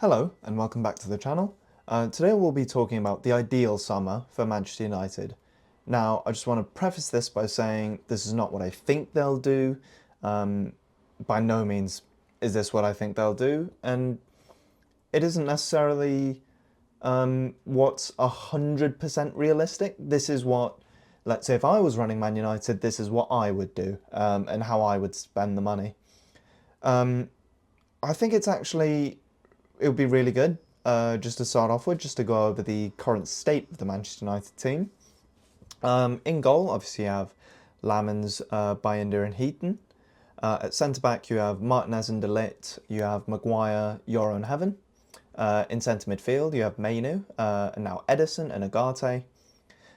Hello and welcome back to the channel. Today we'll be talking about the ideal summer for Manchester United. Now I just want to preface this by saying this is not what I think they'll do. By no means is this what I think they'll do, and it isn't necessarily what's 100% realistic. This is what, let's say if I was running Man United, this is what I would do and how I would spend the money. I think it would be really good, just to start off with, just to go over the current state of the Manchester United team. In goal, obviously you have Lammens, Baynder and Heaton. At centre-back you have Martinez and De Ligt, you have Maguire, Euro and Heaven. In centre midfield you have Mainu, and now Edison and Agate.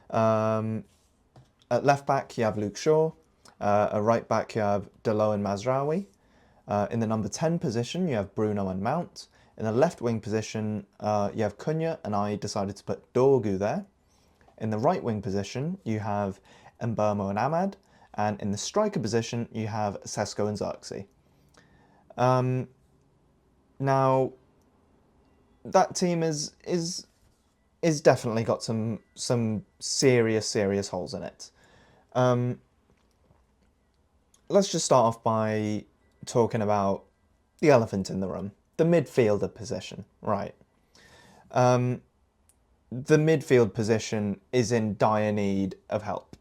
At left back you have Luke Shaw. At right back you have Dalot and Mazraoui. In the number 10 position you have Bruno and Mount. In the left wing position, you have Cunha, and I decided to put Dorgu there. In the right wing position, you have Mbeumo and Ahmad, and in the striker position, you have Sesko and Xerxes. Now, that team is definitely got some serious holes in it. Let's just start off by talking about the elephant in the room. The midfielder position, right. The midfield position is in dire need of help.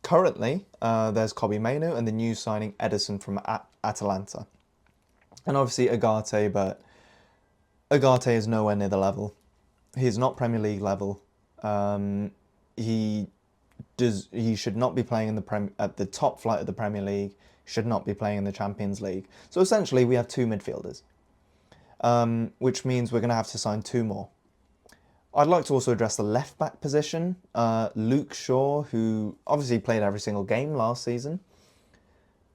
Currently, there's Kobbie Mainoo and the new signing Edison from Atalanta. And obviously Agate, but Agate is nowhere near the level. He's not Premier League level. He should not be playing at the top flight of the Premier League, should not be playing in the Champions League. So essentially we have two midfielders. Which means we're going to have to sign two more. I'd like to also address the left-back position. Luke Shaw, who obviously played every single game last season,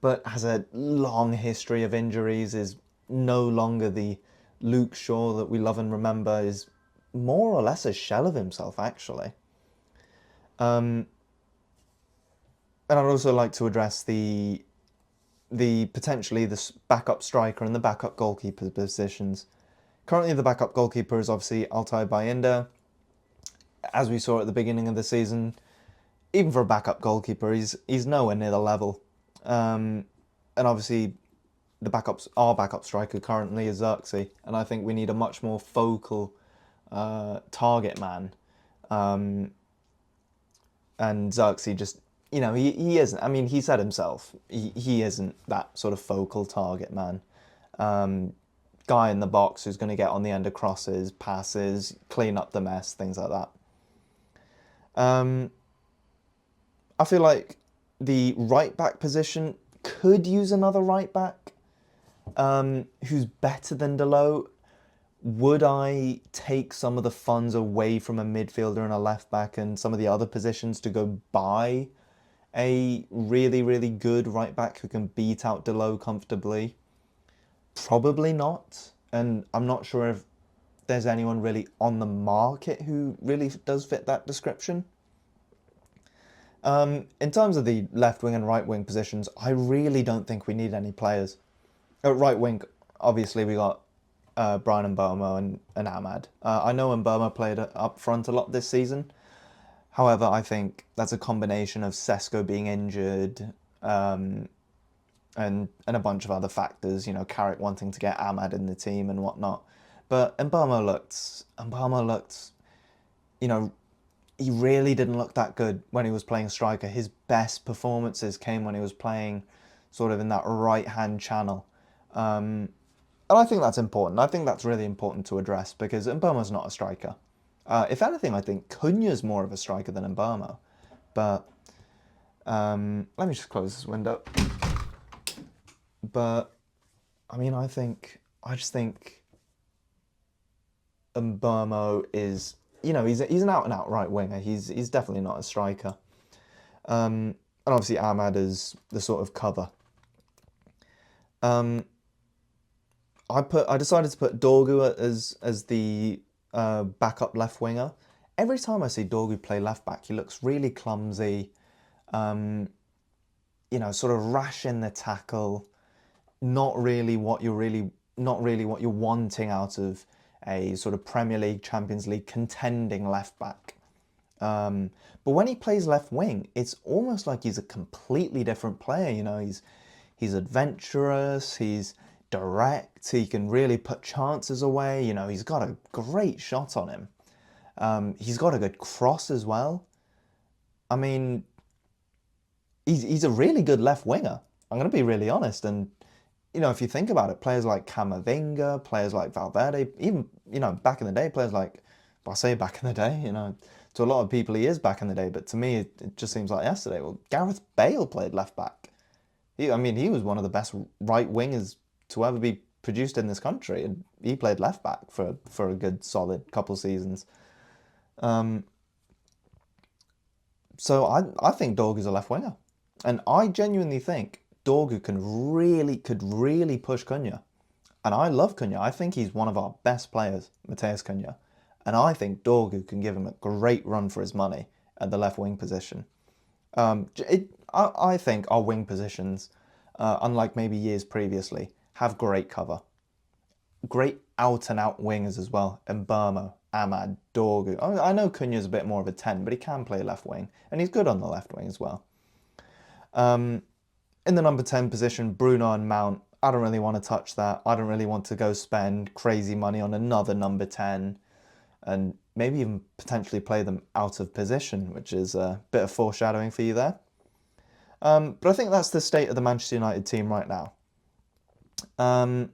but has a long history of injuries, is no longer the Luke Shaw that we love and remember, is more or less a shell of himself, actually. And I'd also like to address the potentially the backup striker and the backup goalkeeper positions. Currently the backup goalkeeper is obviously Altay Bayindir. As we saw at the beginning of the season, even for a backup goalkeeper, he's nowhere near the level. And obviously our backup striker currently is Xerxes, and I think we need a much more focal target man. And Xerxes just, he isn't. I mean, he said himself, he isn't that sort of focal target man. Guy in the box who's going to get on the end of crosses, passes, clean up the mess, things like that. I feel like the right back position could use another right back who's better than Dalot. Would I take some of the funds away from a midfielder and a left back and some of the other positions to go buy a really good right back who can beat out Dalot comfortably? Probably not, and I'm not sure if there's anyone really on the market who really does fit that description. In terms of the left wing and right wing positions, I really don't think we need any players. At right wing, obviously we got Bryan Mbeumo and Ahmad. I know Mbeumo played up front a lot this season. However, I think that's a combination of Sesko being injured and a bunch of other factors, Carrick wanting to get Ahmad in the team and whatnot. But Mbeumo looked, he really didn't look that good when he was playing striker. His best performances came when he was playing sort of in that right-hand channel. And I think that's important. I think that's really important to address because Mbeumo's not a striker. If anything, I think Cunha's more of a striker than Mbeumo. But let me just close this window. But I mean, I just think Mbeumo is, he's an out and out right winger. He's definitely not a striker. And obviously Ahmad is the sort of cover. I decided to put Dorgu as the backup left winger. Every time I see Dorgu play left back, he looks really clumsy. Sort of rash in the tackle. Not really what you're wanting out of a sort of Premier League, Champions League contending left back. But when he plays left wing, it's almost like he's a completely different player. You know, he's adventurous, he's direct, he can really put chances away. You know, he's got a great shot on him. He's got a good cross as well. I mean, he's a really good left winger. I'm going to be really honest. And, you know, if you think about it, players like Camavinga, players like Valverde, even, you know, back in the day, players like, well, I say back in the day, you know, to a lot of people he is back in the day, but to me it just seems like yesterday. Well, Gareth Bale played left back. I mean, he was one of the best right wingers to ever be produced in this country, and he played left back for a good solid couple seasons. So I think Dorgu's a left winger, and I genuinely think Dorgu could really push Cunha, and I love Cunha. I think he's one of our best players, Mateus Cunha, and I think Dorgu can give him a great run for his money at the left wing position. I think our wing positions, unlike maybe years previously, have great cover. Great out and out wingers as well. Mbeumo, Ahmad, Dorgu. I know Cunha's a bit more of a 10, but he can play left wing, and he's good on the left wing as well. In the number 10 position, Bruno and Mount. I don't really want to touch that. I don't really want to go spend crazy money on another number 10 and maybe even potentially play them out of position, which is a bit of foreshadowing for you there. But I think that's the state of the Manchester United team right now. I'm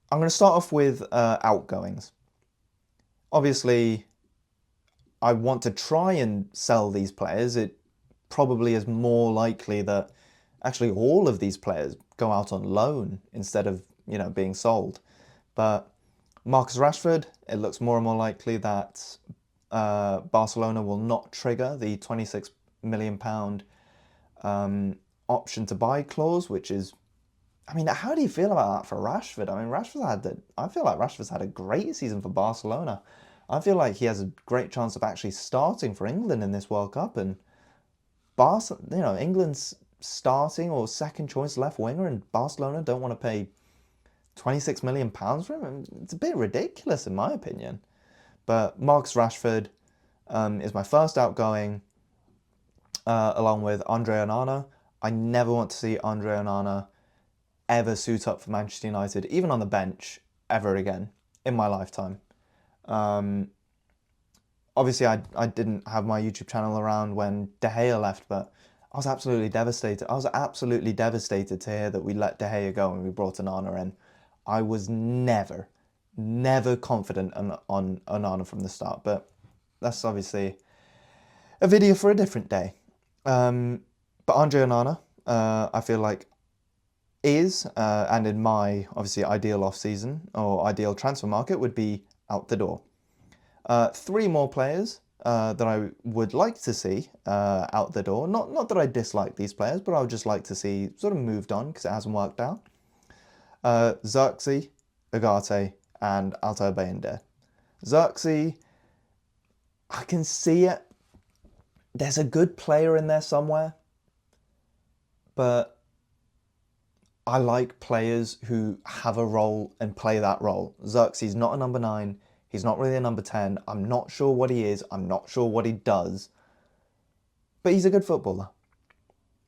going to start off with outgoings. Obviously, I want to try and sell these players. It probably is more likely that actually all of these players go out on loan instead of, you know, being sold. But Marcus Rashford, it looks more and more likely that Barcelona will not trigger the £26 million option to buy clause, which is, I mean, how do you feel about that for Rashford? I mean, I feel like Rashford's had a great season for Barcelona. I feel like he has a great chance of actually starting for England in this World Cup, and England's starting or second choice left winger, and Barcelona don't want to pay £26 million for him. It's a bit ridiculous in my opinion. But Marcus Rashford is my first outgoing, along with Andre Onana. I never want to see Andre Onana ever suit up for Manchester United, even on the bench, ever again in my lifetime. Obviously, I didn't have my YouTube channel around when De Gea left, but I was absolutely devastated. I was absolutely devastated to hear that we let De Gea go and we brought Onana in. I was never confident on Onana from the start, but that's obviously a video for a different day. But Andre Onana, I feel like is, and in my obviously ideal off-season or ideal transfer market, would be out the door. 3 more players that I would like to see out the door. Not that I dislike these players, but I would just like to see sort of moved on because it hasn't worked out. Xerxes, Ugarte, and Altay Bayindir. Xerxes, I can see it. There's a good player in there somewhere, but I like players who have a role and play that role. Xerxes is not a number 9. He's not really a number 10. I'm not sure what he is. I'm not sure what he does. But he's a good footballer.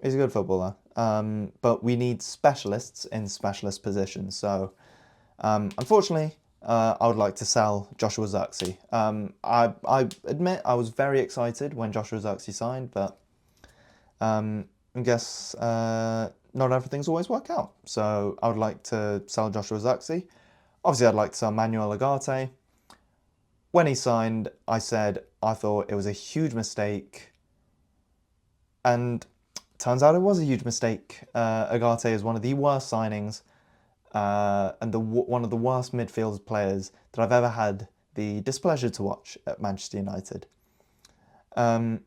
He's a good footballer. But we need specialists in specialist positions. So, unfortunately, I would like to sell Joshua Xerxes. I admit I was very excited when Joshua Xerxes signed, but I guess not everything's always worked out. So I would like to sell Joshua Xerxes. Obviously, I'd like to sell Manuel Ugarte. When he signed, I said I thought it was a huge mistake, and turns out it was a huge mistake. Ugarte is one of the worst signings and one of the worst midfield players that I've ever had the displeasure to watch at Manchester United. And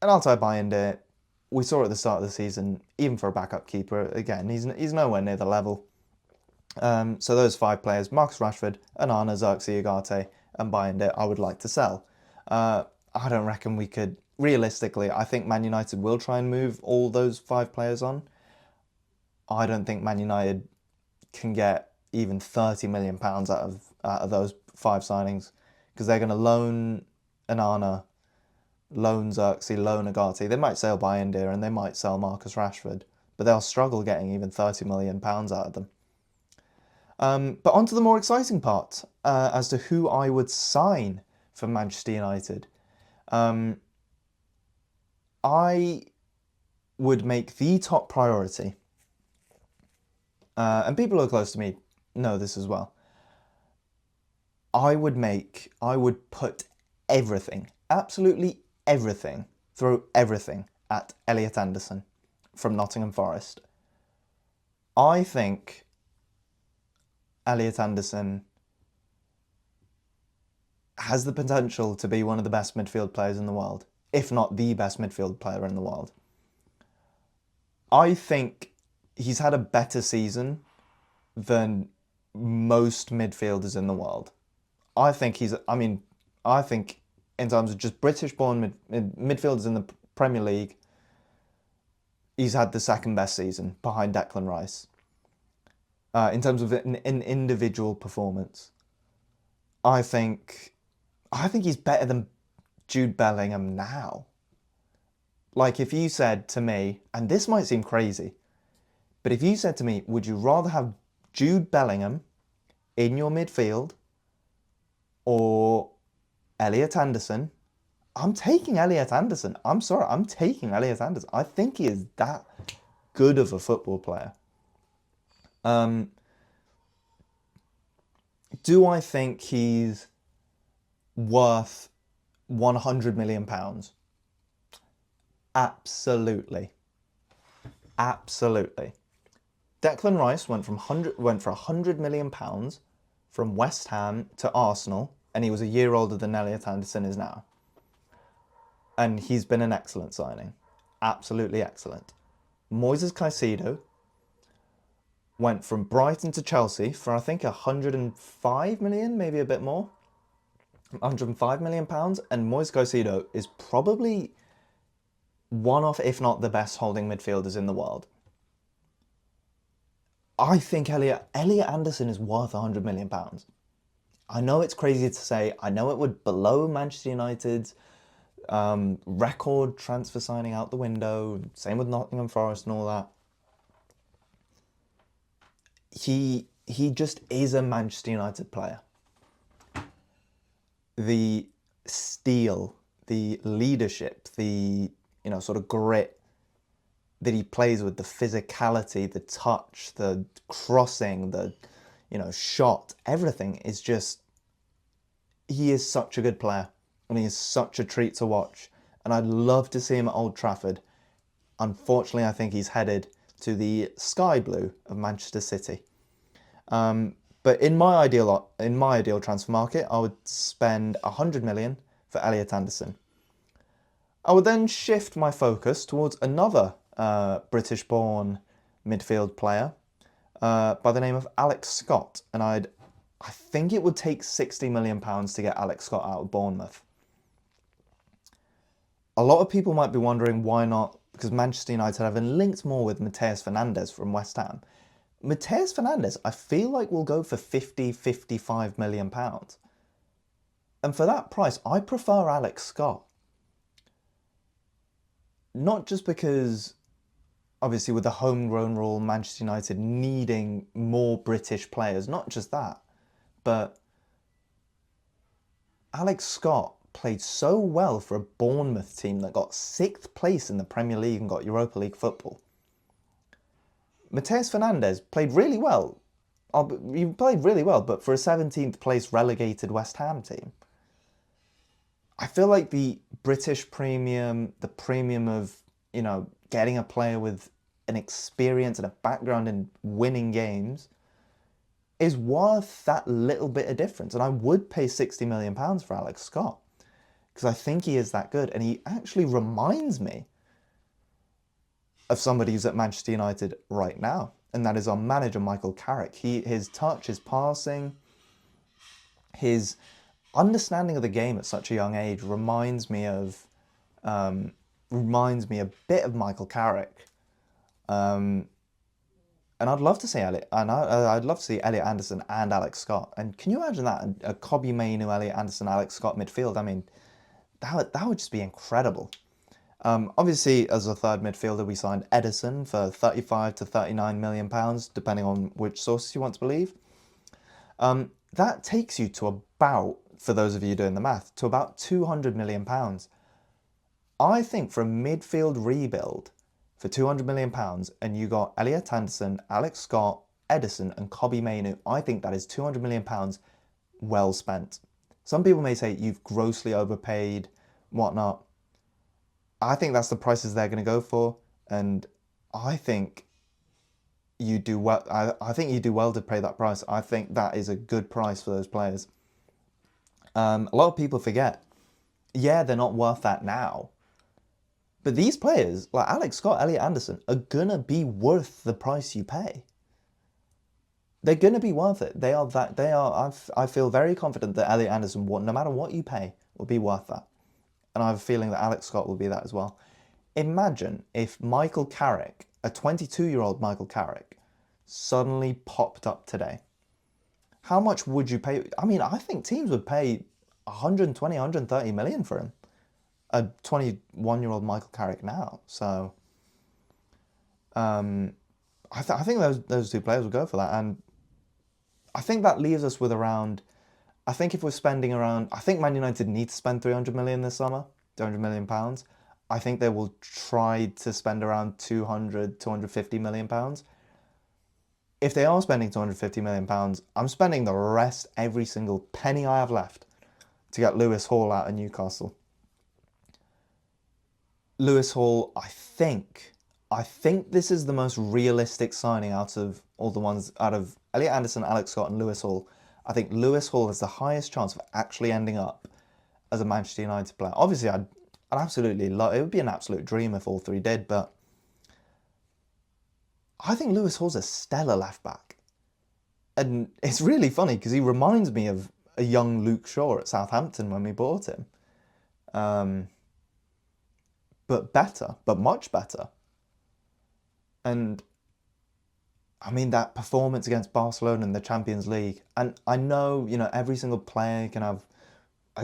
Altay Bayindir, we saw at the start of the season, even for a backup keeper, again, he's nowhere near the level. So those 5 players, Marcus Rashford, Onana, Xerxes, Ugarte, and Bayindir, I would like to sell. I don't reckon we could, realistically, I think Man United will try and move all those 5 players on. I don't think Man United can get even £30 million out of those 5 signings, because they're going to loan Onana, loan Xerxes, loan Agati. They might sell India and they might sell Marcus Rashford, but they'll struggle getting even £30 million out of them. But on to the more exciting part, as to who I would sign for Manchester United. I would make the top priority, and people who are close to me know this as well. I would put everything, absolutely everything, throw everything at Elliot Anderson from Nottingham Forest. I think Elliot Anderson has the potential to be one of the best midfield players in the world, if not the best midfield player in the world. I think he's had a better season than most midfielders in the world. I think in terms of just British-born midfielders in the Premier League, he's had the second best season behind Declan Rice. In terms of an individual performance, I think he's better than Jude Bellingham now. Like, if you said to me, and this might seem crazy, but if you said to me, would you rather have Jude Bellingham in your midfield or Elliot Anderson? I'm taking Elliot Anderson. I'm sorry, I'm taking Elliot Anderson. I think he is that good of a football player. Do I think he's worth £100 million? Absolutely. Absolutely. Declan Rice went for £100 million from West Ham to Arsenal, and he was a year older than Elliot Anderson is now. And he's been an excellent signing. Absolutely excellent. Moises Caicedo went from Brighton to Chelsea for, I think, 105 million, maybe a bit more. £105 million, and Moises Caicedo is probably one of, if not the best holding midfielders in the world. I think Elliot Anderson is worth £100 million. I know it's crazy to say. I know it would blow Manchester United's record transfer signing out the window. Same with Nottingham Forest and all that. He just is a Manchester United player. The steel, the leadership, the sort of grit that he plays with, the physicality, the touch, the crossing, the shot, everything is just, he is such a good player, and he is such a treat to watch, and I'd love to see him at Old Trafford. Unfortunately, I think he's headed to the sky blue of Manchester City. But in my ideal transfer market, I would spend 100 million for Elliot Anderson. I would then shift my focus towards another British-born midfield player by the name of Alex Scott, and I think it would take £60 million to get Alex Scott out of Bournemouth. A lot of people might be wondering why not, because Manchester United have been linked more with Mateus Fernandes from West Ham. Mateus Fernandes, I feel like, will go for £50–55 million. And for that price, I prefer Alex Scott. Not just because, obviously, with the homegrown rule, Manchester United needing more British players, not just that, but Alex Scott played so well for a Bournemouth team that got 6th place in the Premier League and got Europa League football. Mateus Fernandes played really well. He played really well, but for a 17th place relegated West Ham team. I feel like the British premium, the premium of, getting a player with an experience and a background in winning games is worth that little bit of difference. And I would pay £60 million for Alex Scott, because I think he is that good. And he actually reminds me of somebody who's at Manchester United right now, and that is our manager, Michael Carrick. His touch, his passing, his understanding of the game at such a young age reminds me a bit of Michael Carrick. And And I'd love to see I'd love to see Elliot Anderson and Alex Scott. And can you imagine that, a Kobbie Mainoo, Elliot Anderson, Alex Scott midfield? I mean, that would just be incredible. Obviously, as a third midfielder, we signed Edison for 35 to 39 million pounds, depending on which sources you want to believe. That takes you to about, for those of you doing the math, to about 200 million pounds. I think for a midfield rebuild for 200 million pounds, and you got Elliot Anderson, Alex Scott, Edison, and Kobbie Mainoo, I think that is 200 million pounds well spent. Some people may say you've grossly overpaid, whatnot. I think that's the prices they're going to go for, and I think you do well. I think you do well to pay that price. I think that is a good price for those players. A lot of people forget, yeah, they're not worth that now, but these players like Alex Scott, Elliot Anderson are gonna be worth the price you pay. They're gonna be worth it. They are that. They are. I feel very confident that Elliot Anderson, no matter what you pay, will be worth that, and I have a feeling that Alex Scott will be that as well. Imagine if Michael Carrick, a 22-year-old Michael Carrick, suddenly popped up today. How much would you pay? I mean, I think teams would pay 120, 130 million for him. A 21-year-old Michael Carrick now. So, I think those two players will go for that. And I think that leaves us with around, I think if we're spending around, I think Man United need to spend 300 million this summer, 200 million pounds. I think they will try to spend around 200, 250 million pounds. If they are spending 250 million pounds, I'm spending the rest, every single penny I have left, to get Lewis Hall out of Newcastle. Lewis Hall, I think this is the most realistic signing out of all the ones, out of Elliot Anderson, Alex Scott, and Lewis Hall. I think Lewis Hall has the highest chance of actually ending up as a Manchester United player. Obviously, I'd absolutely love, it would be an absolute dream if all three did, but I think Lewis Hall's a stellar left back. And it's really funny because he reminds me of a young Luke Shaw at Southampton when we bought him. But better, but much better. And I mean, that performance against Barcelona in the Champions League, and I know, every single player can have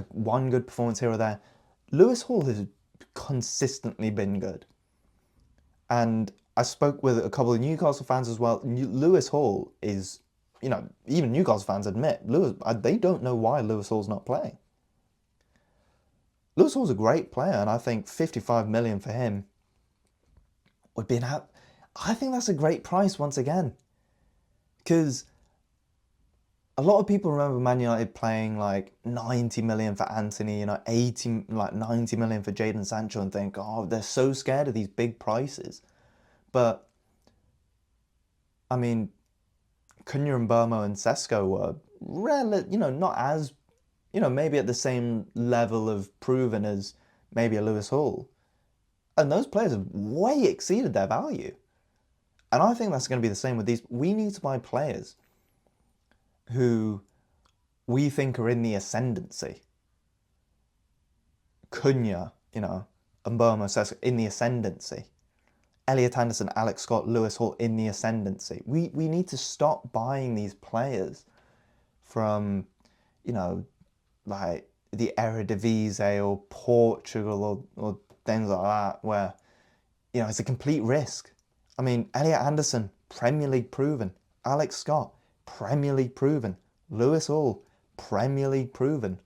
one good performance here or there. Lewis Hall has consistently been good. And I spoke with a couple of Newcastle fans as well. Lewis Hall is, even Newcastle fans admit, they don't know why Lewis Hall's not playing. Lewis Hall's a great player, and I think 55 million for him would be I think that's a great price once again. Because a lot of people remember Man United playing like 90 million for Anthony, 90 million for Jadon Sancho, and think, oh, they're so scared of these big prices. But, I mean, Cunha and Burmo and Sesko were, not as, maybe at the same level of proven as maybe a Lewis Hall. And those players have way exceeded their value. And I think that's going to be the same with these. We need to buy players who we think are in the ascendancy. Cunha, and Burmo, Sesko in the ascendancy. Elliot Anderson, Alex Scott, Lewis Hall in the ascendancy. We need to stop buying these players from, like the Eredivisie or Portugal or things like that, where, it's a complete risk. I mean, Elliot Anderson, Premier League proven. Alex Scott, Premier League proven. Lewis Hall, Premier League proven.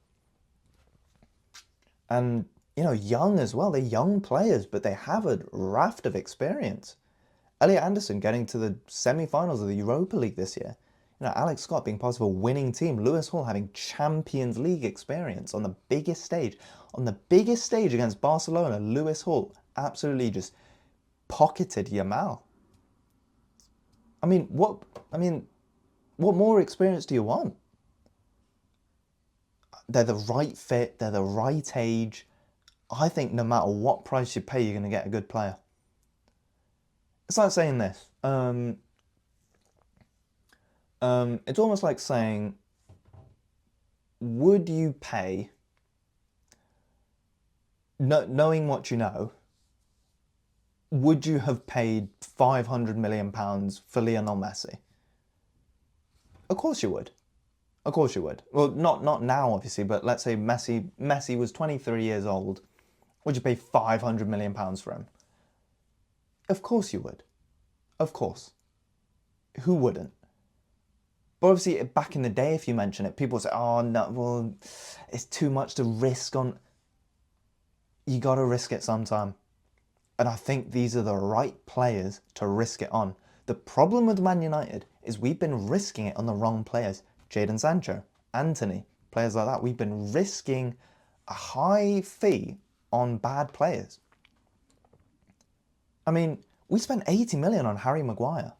And, young as well. They're young players, but they have a raft of experience. Elliot Anderson getting to the semi-finals of the Europa League this year. Alex Scott being part of a winning team. Lewis Hall having Champions League experience on the biggest stage. On the biggest stage against Barcelona, Lewis Hall absolutely just pocketed Yamal. I mean, what more experience do you want? They're the right fit, they're the right age. I think no matter what price you pay, you're going to get a good player. It's like saying this. It's almost like saying, would you pay, knowing what you know, would you have paid £500 million for Lionel Messi? Of course you would. Of course you would. Well, not now, obviously, but let's say Messi was 23 years old. Would you pay £500 million for him? Of course you would. Of course. Who wouldn't? But obviously, back in the day, if you mention it, people say, oh, no, well, it's too much to risk on. You got to risk it sometime. And I think these are the right players to risk it on. The problem with Man United is we've been risking it on the wrong players. Jadon Sancho, Anthony, players like that. We've been risking a high fee on bad players. I mean, we spent 80 million on Harry Maguire.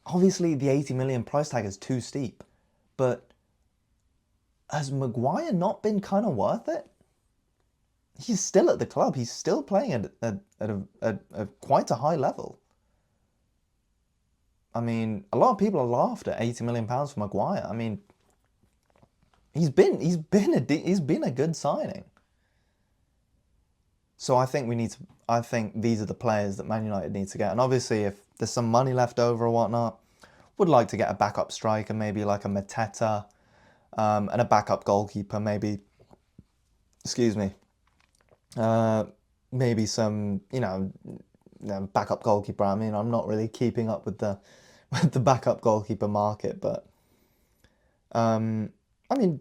Obviously, the 80 million price tag is too steep, but has Maguire not been kind of worth it? He's still at the club. He's still playing at quite a high level. I mean, a lot of people have laughed at £80 million for Maguire. I mean, he's been a good signing. So I think these are the players that Man United need to get. And obviously, if there's some money left over or whatnot, would like to get a backup striker, maybe like a Mateta, and a backup goalkeeper, maybe. Excuse me. Maybe some, backup goalkeeper. I mean, I'm not really keeping up with the backup goalkeeper market, but I mean,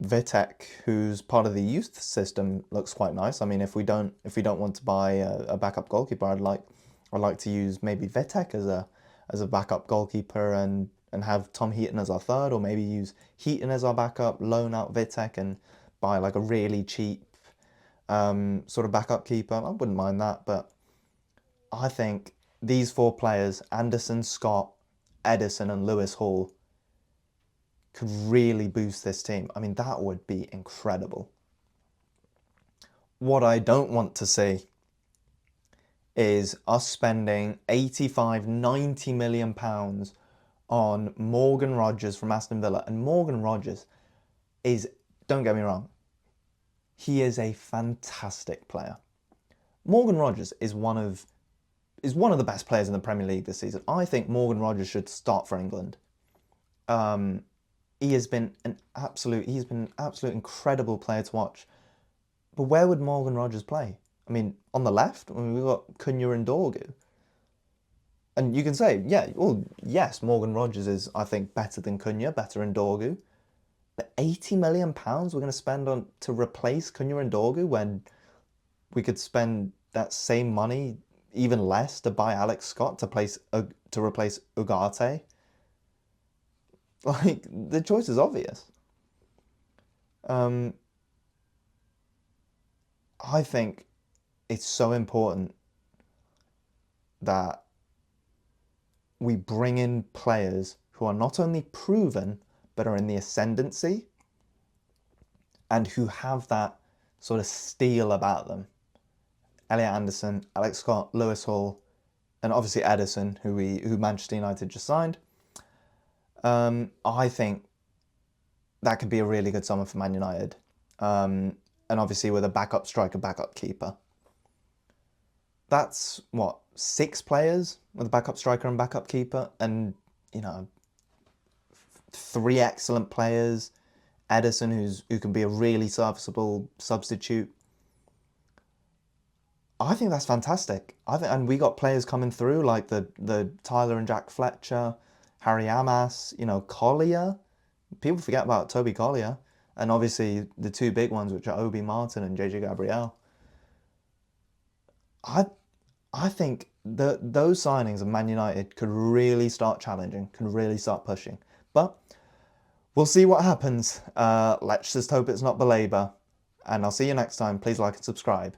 Vitek, who's part of the youth system, looks quite nice. I mean, if we don't want to buy a backup goalkeeper, I'd like to use maybe Vitek as a backup goalkeeper and have Tom Heaton as our third, or maybe use Heaton as our backup, loan out Vitek and buy like a really cheap sort of backup keeper. I wouldn't mind that, but I think these four players, Anderson, Scott, Edison and Lewis Hall, could really boost this team. I mean, that would be incredible. What I don't want to see is us spending 85, 90 million pounds on Morgan Rogers from Aston Villa. And Morgan Rogers is, don't get me wrong, he is a fantastic player. Morgan Rogers is one of the best players in the Premier League this season. I think Morgan Rogers should start for England. He has been an absolute incredible player to watch. But where would Morgan Rogers play? I mean, on the left, I mean, we've got Cunha and Dorgu. And you can say, yeah, well, yes, Morgan Rogers is, I think, better than Cunha, better than Dorgu. But £80 million we're going to spend on to replace Cunha and Dorgu when we could spend that same money, even less, to buy Alex Scott to replace Ugarte. Like, the choice is obvious. I think it's so important that we bring in players who are not only proven, but are in the ascendancy and who have that sort of steel about them. Elliot Anderson, Alex Scott, Lewis Hall, and obviously Edison, who Manchester United just signed. I think that could be a really good summer for Man United. And obviously with a backup striker, backup keeper. That's, what, 6 players with a backup striker and backup keeper? And, 3 excellent players. Edison, who can be a really serviceable substitute. I think that's fantastic. And we got players coming through like the Tyler and Jack Fletcher, Harry Amas, Collier. People forget about Toby Collier. And obviously the 2 big ones, which are Obi Martin and JJ Gabriel. I think that those signings of Man United could really start challenging, could really start pushing. But we'll see what happens. Let's just hope it's not Belabor. And I'll see you next time. Please like and subscribe.